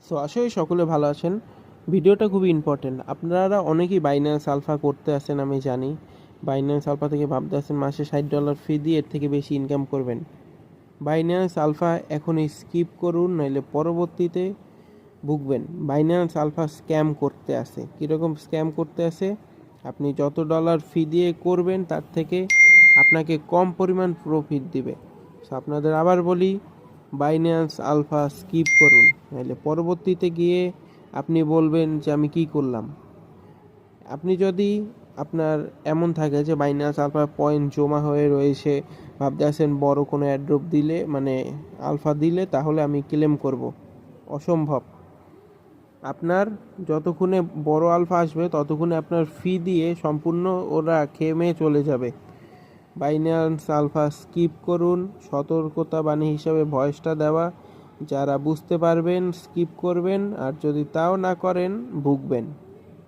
So আশা করি সকলে ভালো আছেন। ভিডিওটা খুবই ইম্পর্টেন্ট। আপনারা অনেকেই বাইন্যান্স আলফা করতে আসেন, আমি জানি। বাইন্যান্স আলফা থেকে ভাবতে আসেন মাসে $60 ফি দিয়ে এর থেকে বেশি ইনকাম করবেন। বাইন্যান্স আলফা এখনই স্কিপ করুন, নইলে পরবর্তীতে ভুগবেন। বাইন্যান্স আলফা স্ক্যাম করতে আসে। কীরকম স্ক্যাম করতে আসে? আপনি যত ডলার ফি দিয়ে করবেন তার থেকে আপনাকে কম পরিমাণ প্রফিট দিবে। সো আপনাদের আবার বলি, বাইন্যান্স আলফা স্কিপ করুন, নাহলে পরবর্তীতে গিয়ে আপনি বলবেন যে আমি কি করলাম। আপনি যদি আপনার এমন থাকে যে বাইন্যান্স আলফা পয়েন্ট জমা হয়ে রয়েছে, ভাবতে আছেন বড় কোনো অ্যাড্রপ দিলে, মানে আলফা দিলে তাহলে আমি ক্লেম করব, অসম্ভব। আপনার যতক্ষণে বড় আলফা আসবে ততক্ষণে আপনার ফি দিয়ে সম্পূর্ণ ওরা খেমে চলে যাবে। বাইন্যান্স আলফা স্কিপ করুন। সতর্কতা বাণী হিসাবে ভয়েসটা দেওয়া, যারা বুঝতে পারবেন স্কিপ করবেন, আর যদি তাও না করেন ভুগবেন।